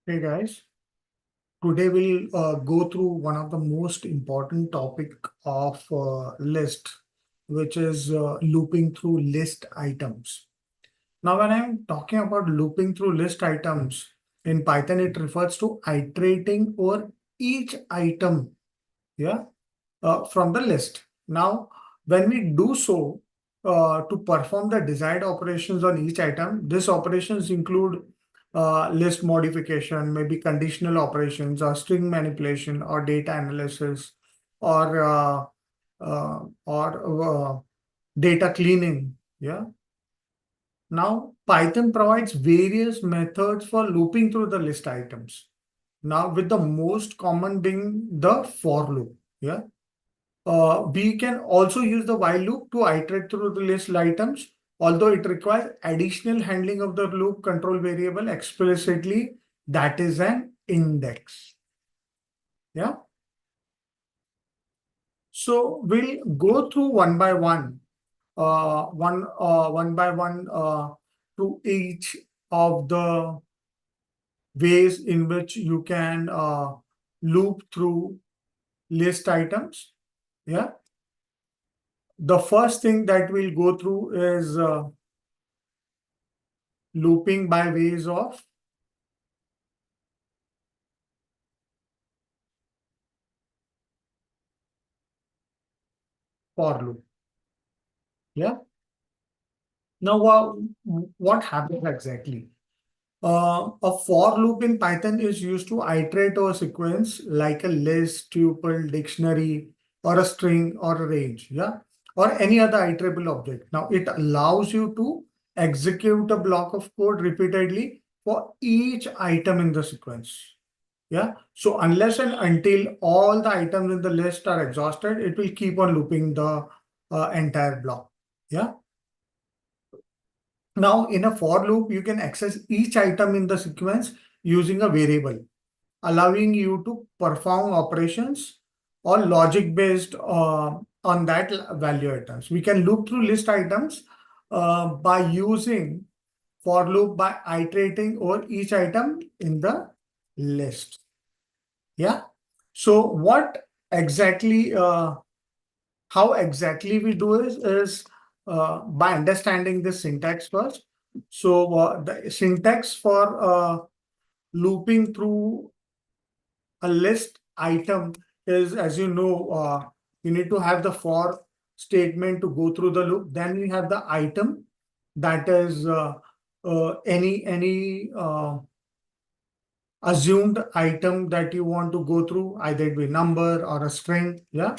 Hey guys, today we'll go through one of the most important topic of list, which is looping through list items. Now, when I'm talking about looping through list items in Python, it refers to iterating over each item, yeah, from the list. Now, when we do so, to perform the desired operations on each item, these operations include list modification, maybe conditional operations, or string manipulation, or data analysis, or data cleaning. Yeah. Now, Python provides various methods for looping through the list items. Now, with the most common being the for loop. Yeah. We can also use the while loop to iterate through the list items, although it requires additional handling of the loop control variable explicitly, that is an index. Yeah. So we'll go through one by one, to each of the ways in which you can loop through list items. Yeah. The first thing that we'll go through is looping by ways of for loop. Yeah. Now, what happens exactly? A for loop in Python is used to iterate over a sequence like a list, tuple, dictionary, or a string or a range. Yeah. Or any other iterable object. Now, it allows you to execute a block of code repeatedly for each item in the sequence. Yeah. So unless and until all the items in the list are exhausted, it will keep on looping the entire block. Yeah. Now in a for loop, you can access each item in the sequence using a variable, allowing you to perform operations or logic based on that value items. We can loop through list items by using for loop by iterating over each item in the list. Yeah. So what exactly, how exactly we do is by understanding the syntax first. So the syntax for looping through a list item is, as you know, you need to have the for statement to go through the loop. Then we have the item, that is any assumed item that you want to go through, either it be number or a string, yeah,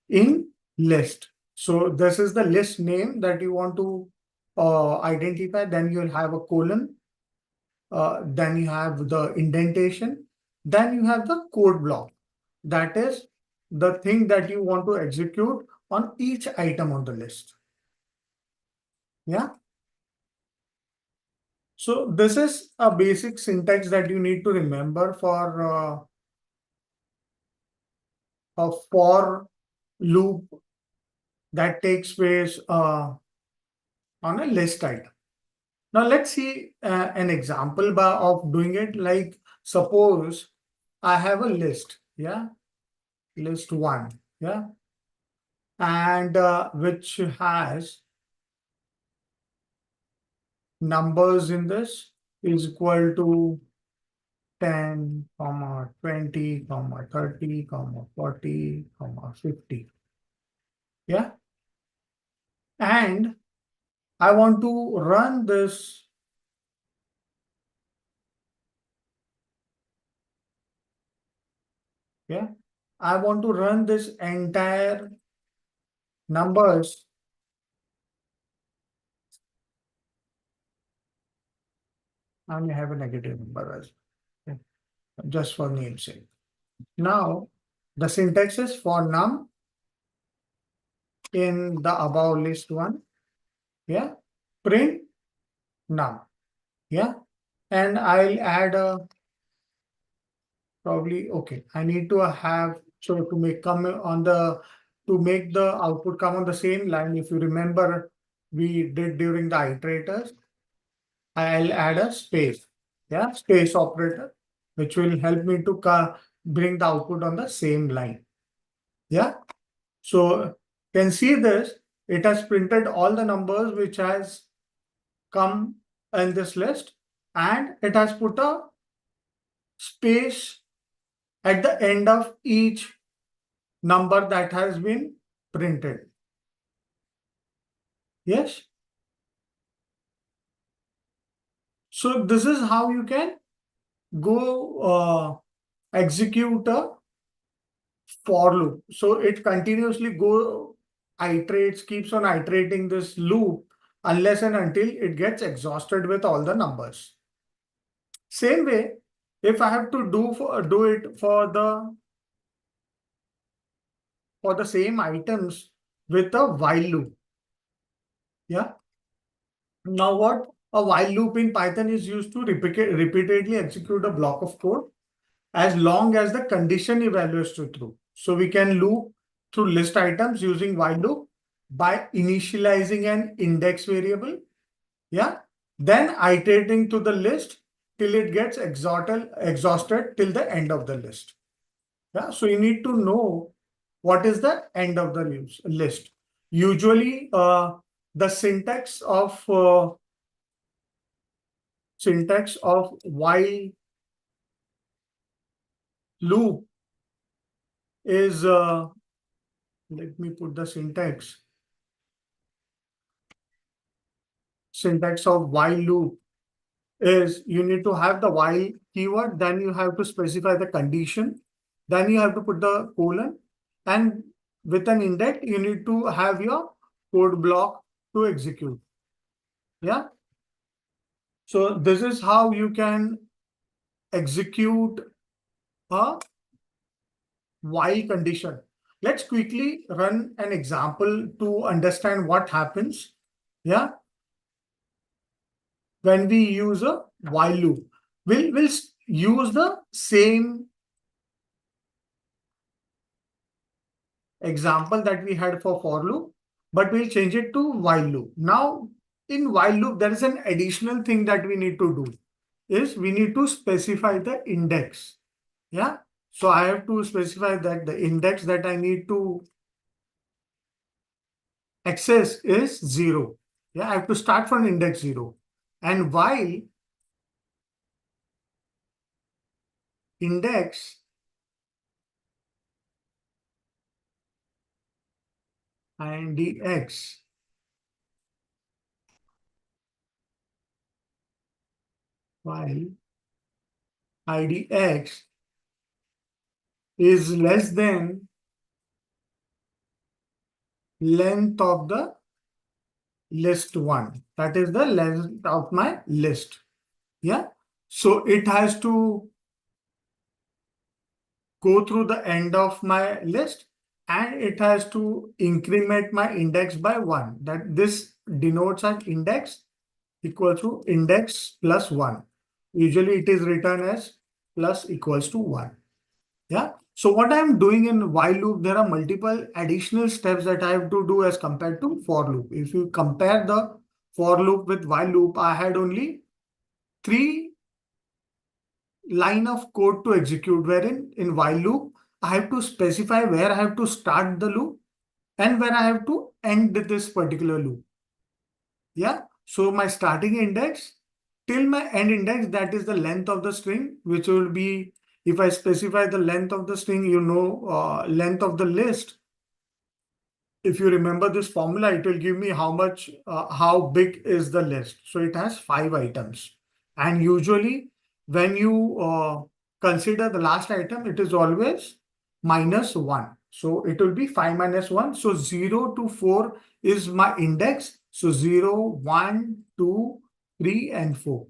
in list. So this is the list name that you want to identify. Then you'll have a colon. Then you have the indentation. Then you have the code block. That is the thing that you want to execute on each item on the list. Yeah. So this is a basic syntax that you need to remember for a for loop that takes place on a list item. Now let's see an example of doing it. Like suppose I have a list, yeah, list one, yeah, and which has numbers in this is equal to 10, 20, 30, 40, 50. Yeah. And I want to run this. Yeah. I want to run this entire numbers. I may have a negative number as well, just for namesake. Now, the syntax is for num in the above list one. Yeah. Print num. Yeah. And I'll add a probably, okay, I need to have, so to make come on the, to make the output come on the same line, if you remember, we did during the iterators, I'll add a space, yeah, space operator. which will help me to bring the output on the same line. Yeah. So can see this, it has printed all the numbers which has come in this list, and it has put a space at the end of each number that has been printed. Yes. So this is how you can go execute a for loop. So it continuously keeps on iterating this loop unless and until it gets exhausted with all the numbers. Same way, if I have to do it for the same items with a while loop. Yeah. Now what a while loop in Python is used to repeatedly execute a block of code as long as the condition evaluates to true. So we can loop through list items using while loop by initializing an index variable. Yeah. Then iterating to the list till it gets exhausted till the end of the list. Yeah. So you need to know what is the end of the list. Usually, the syntax of while loop is let me put the syntax of while loop is you need to have the while keyword, then you have to specify the condition, then you have to put the colon, and with an index you need to have your code block to execute. Yeah. So this is how you can execute a while condition. Let's quickly run an example to understand what happens. Yeah. When we use a while loop, we'll use the same example that we had for loop, but we'll change it to while loop. Now, in while loop, there is an additional thing that we need to do is we need to specify the index. Yeah. So I have to specify that the index that I need to access is 0. Yeah. I have to start from index 0. And while index IDX while IDX is less than length of the list 1. That is the length of my list. Yeah. So it has to go through the end of my list and it has to increment my index by 1. That this denotes an index equal to index plus 1. Usually it is written as plus equals to 1. Yeah. So what I'm doing in while loop, there are multiple additional steps that I have to do as compared to for loop. If you compare the for loop with while loop, I had only 3 line of code to execute, wherein in while loop, I have to specify where I have to start the loop and where I have to end this particular loop. Yeah. So my starting index till my end index, that is the length of the string, which will be, if I specify the length of the string, length of the list. If you remember this formula, it will give me how big is the list. So it has 5 items. And usually when you consider the last item, it is always -1. So it will be 5 minus 1. So 0 to 4 is my index. So 0, 1, 2, 3, and 4.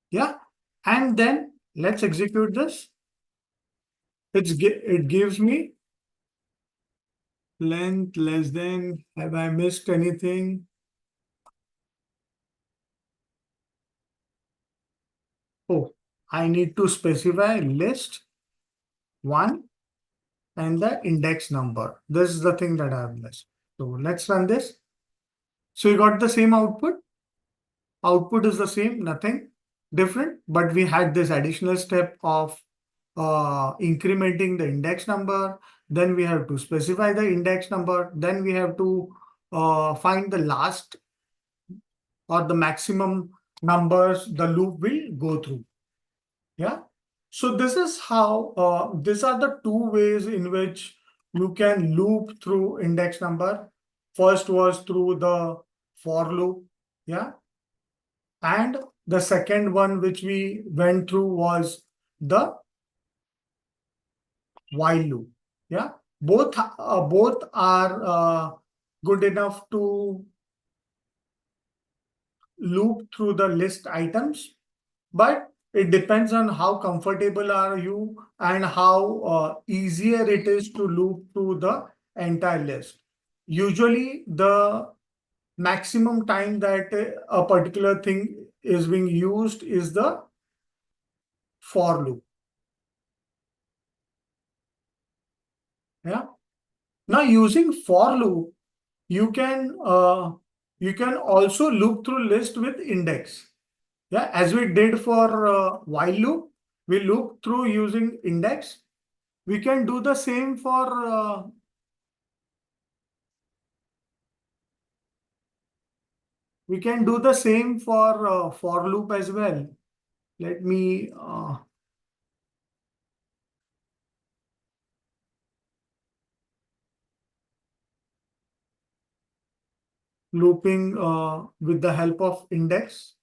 Yeah. And then let's execute this. It gives me length less than, have I missed anything? Oh, I need to specify list 1 and the index number. This is the thing that I have missed. So let's run this. So you got the same output. Output is the same, nothing. different, but we had this additional step of incrementing the index number. Then we have to specify the index number. Then we have to find the last or the maximum numbers the loop will go through. Yeah. So this is how, these are the two ways in which you can loop through index number. First was through the for loop. Yeah. And the second one which we went through was the while loop. Yeah. Both are good enough to loop through the list items, but it depends on how comfortable are you and how easier it is to loop through the entire list. Usually the maximum time that a particular thing is being used is the for loop. Yeah. Now using for loop, you can also loop through list with index. Yeah, as we did for while loop, we loop through using index. We can do the same for for loop as well. Let me looping with the help of index.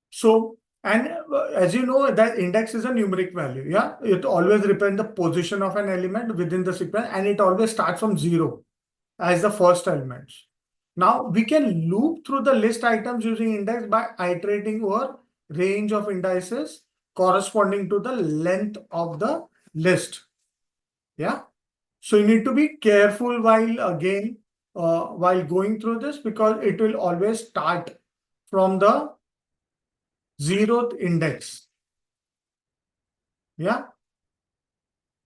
So, and as you know, that index is a numeric value. Yeah, it always represents the position of an element within the sequence, and it always starts from 0 as the first element. Now we can loop through the list items using index by iterating over range of indices corresponding to the length of the list. Yeah. So you need to be careful while going through this, because it will always start from the 0th index. Yeah.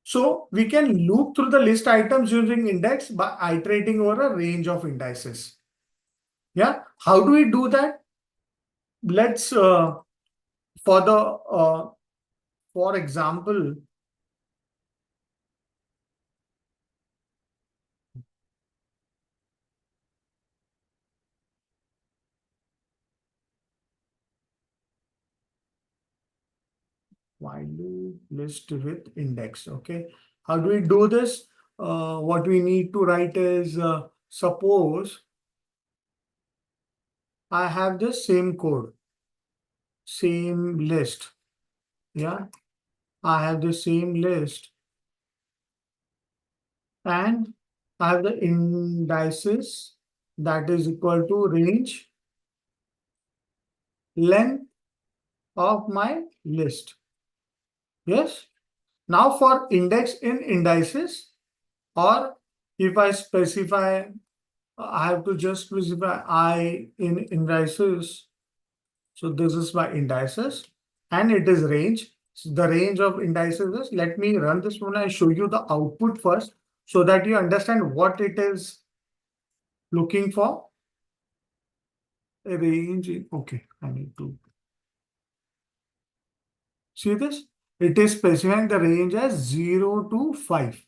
So we can loop through the list items using index by iterating over a range of indices. Yeah. How do we do that? Let's for the for example, while loop list with index. Okay. How do we do this? What we need to write is suppose I have this same code, same list. Yeah. I have the same list and I have the indices that is equal to range length of my list. Yes. Now for index in indices, or if I specify, I have to just specify I in indices. So this is my indices and it is range. So the range of indices is, let me run this one and show you the output first so that you understand what it is looking for. A range. Okay, I need to see this. It is specifying the range as 0 to 5.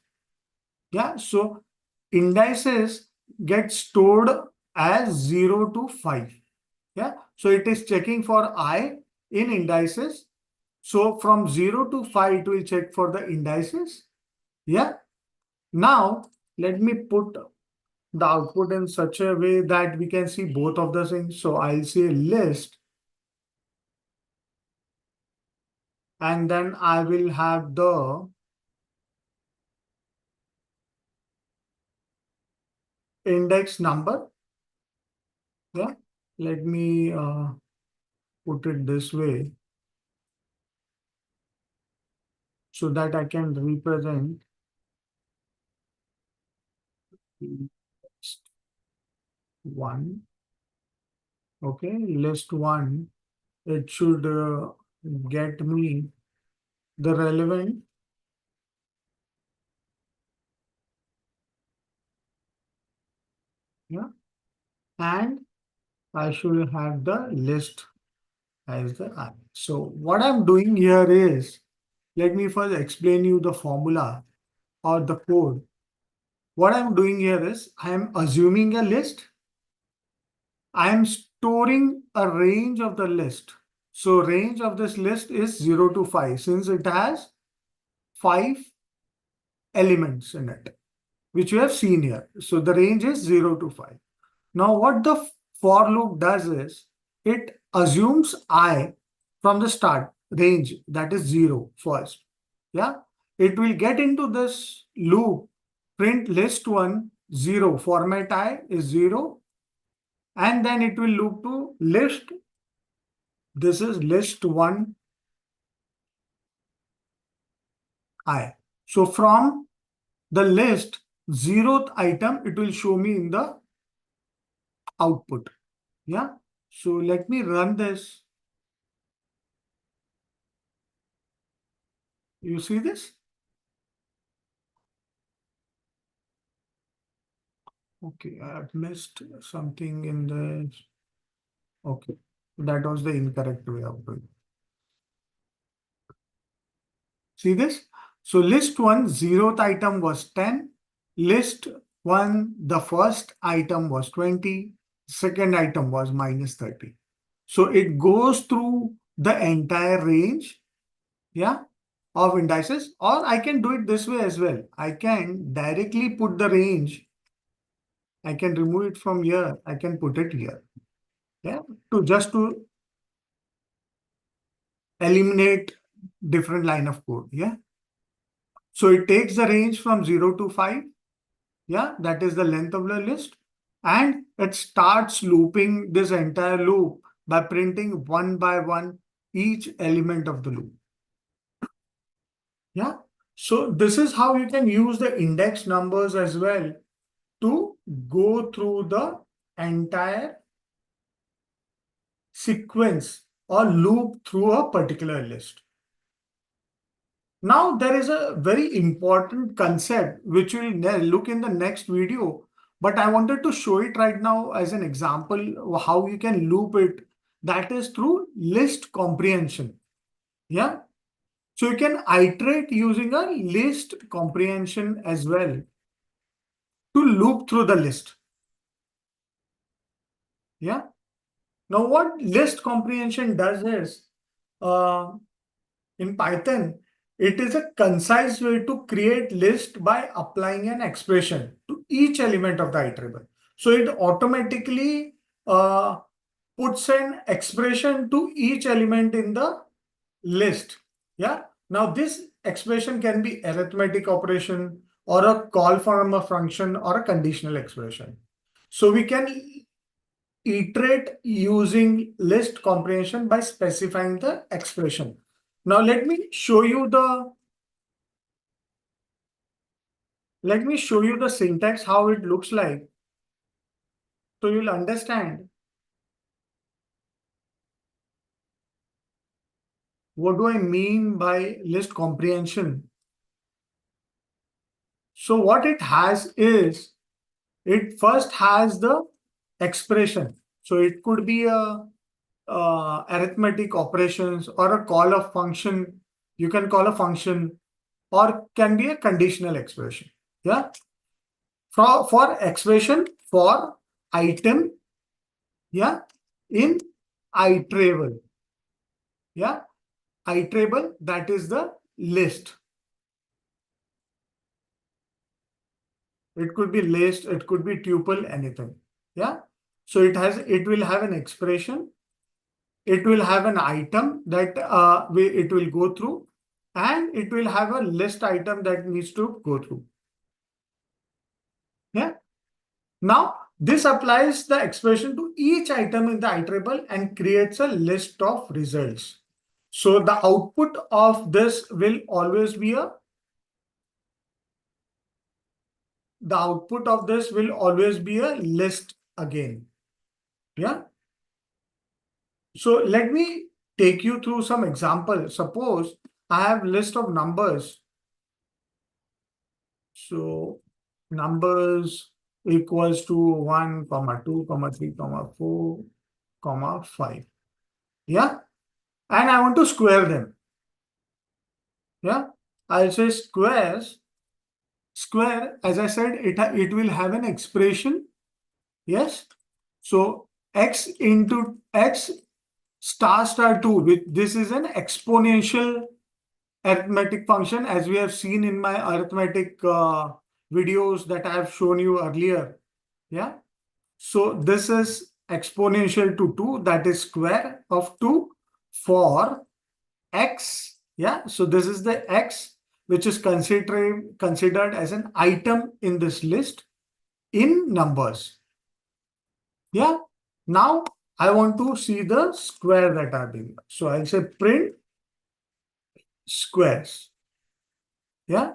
Yeah, so indices get stored as 0 to 5. Yeah, so it is checking for I in indices. So from 0 to 5, it will check for the indices. Yeah. Now, let me put the output in such a way that we can see both of the things. So I'll say list, and then I will have the index number. Yeah. Let me put it this way so that I can represent list one. Okay, list one. It should get me the relevant yeah, and I should have the list as the I. So what I'm doing here is, let me first explain you the formula or the code. What I'm doing here is I am assuming a list. I am storing a range of the list. So range of this list is 0 to 5 since it has 5 elements in it, which you have seen here. So the range is 0 to 5. Now what the for loop does is it assumes I from the start range, that is 0 first. Yeah, it will get into this loop, print list 1 0, format I is 0, and then it will loop to list. This is list 1 I. So from the list 0th item, it will show me in the output. Yeah. So let me run this. You see this? Okay, I have missed something in this. Okay, that was the incorrect way of doing. See this? So list 1, 0th item was 10. List 1, the first item was 20. Second item was minus 30. So it goes through the entire range, yeah, of indices, or I can do it this way as well. I can directly put the range. I can remove it from here. I can put it here. Yeah, to just to eliminate different line of code. Yeah. So it takes the range from 0 to 5. Yeah, that is the length of the list. And it starts looping this entire loop by printing one by one each element of the loop. Yeah. So this is how you can use the index numbers as well to go through the entire sequence or loop through a particular list. Now there is a very important concept which we'll look in the next video, but I wanted to show it right now as an example of how you can loop it. That is through list comprehension. Yeah. So you can iterate using a list comprehension as well to loop through the list. Yeah. Now what list comprehension does is, in Python, it is a concise way to create list by applying an expression to each element of the iterable. So it automatically uh, puts an expression to each element in the list. Yeah. Now this expression can be arithmetic operation or a call from a function or a conditional expression. So we can iterate using list comprehension by specifying the expression. Now let me show you the syntax, how it looks like, so you'll understand what do I mean by list comprehension. So what it has is, it first has the expression. So it could be a arithmetic operations or a call of function. You can call a function or can be a conditional expression. Yeah. For expression for item, yeah, in iterable. Yeah. Iterable, that is the list. It could be list, it could be tuple, anything. Yeah. So it will have an expression. It will have an item that it will go through, and it will have a list item that needs to go through. Yeah. Now this applies the expression to each item in the iterable and creates a list of results. So the output of this will always be a list again. Yeah. So let me take you through some examples. Suppose I have list of numbers. So numbers equals to 1, 2, 3, 4, 5. Yeah. and I want to square them. Yeah, I'll say squares. Square, as I said, it will have an expression. Yes. So x into x star star 2, which this is an exponential arithmetic function, as we have seen in my arithmetic videos that I have shown you earlier. Yeah. So this is exponential to 2, that is square of 2 for x. Yeah. So this is the x which is considered as an item in this list in numbers. Yeah. Now I want to see the square that are being. So I'll say print squares. Yeah.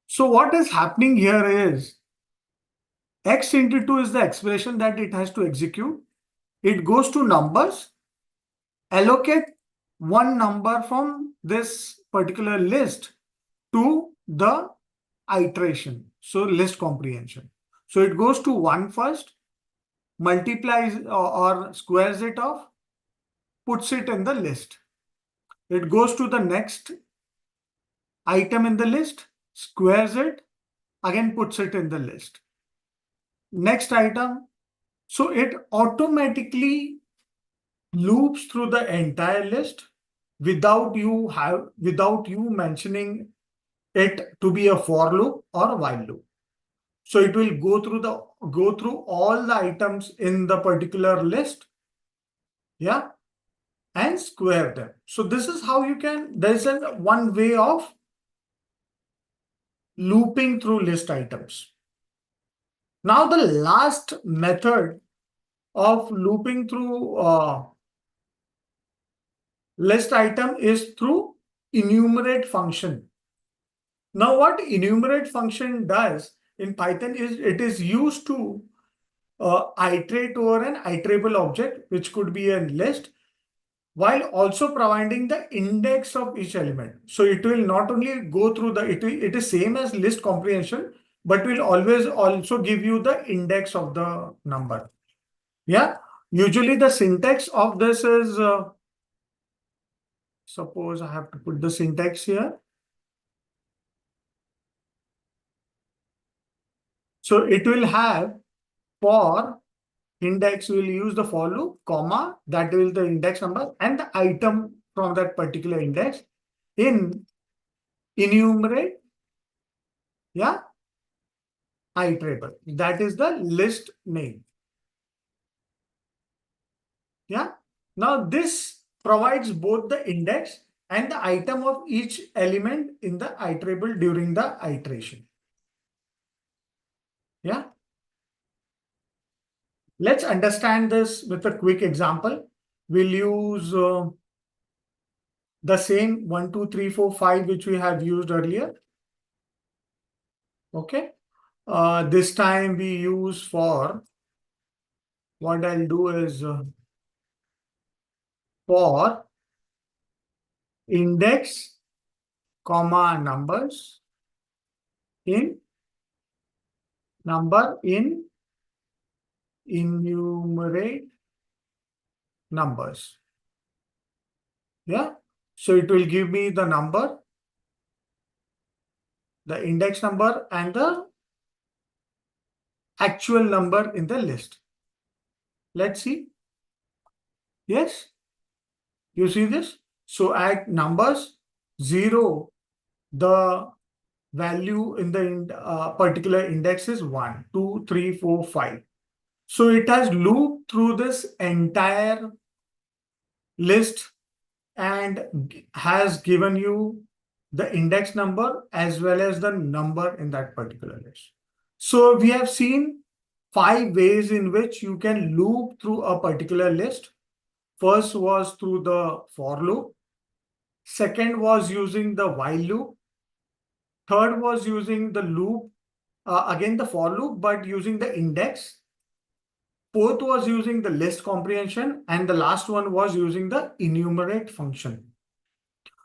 So what is happening here is x into 2 is the expression that it has to execute. It goes to numbers, allocate one number from this particular list to the iteration. So list comprehension. So it goes to 1 first, multiplies or squares it off, puts it in the list. It goes to the next item in the list, squares it, again puts it in the list. Next item. So it automatically loops through the entire list without you mentioning it to be a for loop or while loop. So it will go through all the items in the particular list, yeah, and square them. So this is how you can, there's one way of looping through list items. Now the last method of looping through list item is through enumerate function. Now what enumerate function does in Python is it is used to iterate over an iterable object, which could be a list, while also providing the index of each element. So it will not only go through it is same as list comprehension, but will always also give you the index of the number. Yeah. Usually the syntax of this is, suppose I have to put the syntax here. So it will have for index, will use the for loop, comma, that will the index number and the item from that particular index in enumerate, yeah, iterable. That is the list name. Yeah. Now this provides both the index and the item of each element in the iterable during the iteration. Yeah. Let's understand this with a quick example. We'll use the same 1, 2, 3, 4, 5, which we have used earlier. Okay. This time we use for, what I'll do is for index, comma, numbers in number in enumerate numbers. Yeah. So it will give me the number, the index number, and the actual number in the list. Let's see. Yes. You see this? So at numbers 0, the value in the particular index is 1, 2, 3, 4, 5. So it has looped through this entire list and has given you the index number as well as the number in that particular list. So we have seen 5 ways in which you can loop through a particular list. First was through the for loop. Second was using the while loop. Third was using the loop, again the for loop, but using the index. Fourth was using the list comprehension, and the last one was using the enumerate function.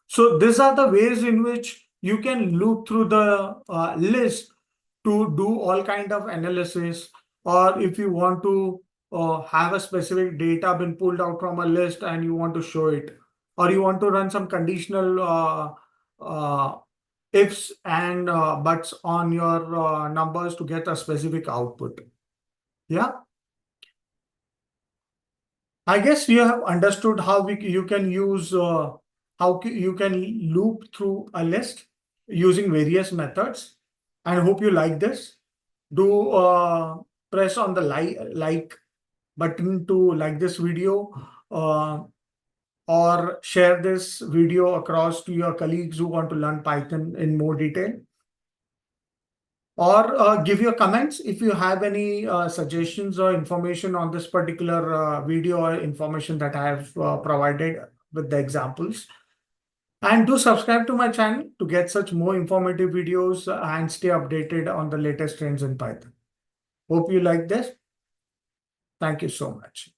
So these are the ways in which you can loop through the list to do all kind of analysis, or if you want to have a specific data been pulled out from a list and you want to show it. or you want to run some conditional ifs and buts on your numbers to get a specific output. Yeah. I guess you have understood how you can use you can loop through a list using various methods. I hope you like this. Do press on the like button to like this video, uh, or share this video across to your colleagues who want to learn Python in more detail. Or give your comments if you have any suggestions or information on this particular video or information that I have provided with the examples. And do subscribe to my channel to get such more informative videos and stay updated on the latest trends in Python. Hope you like this. Thank you so much.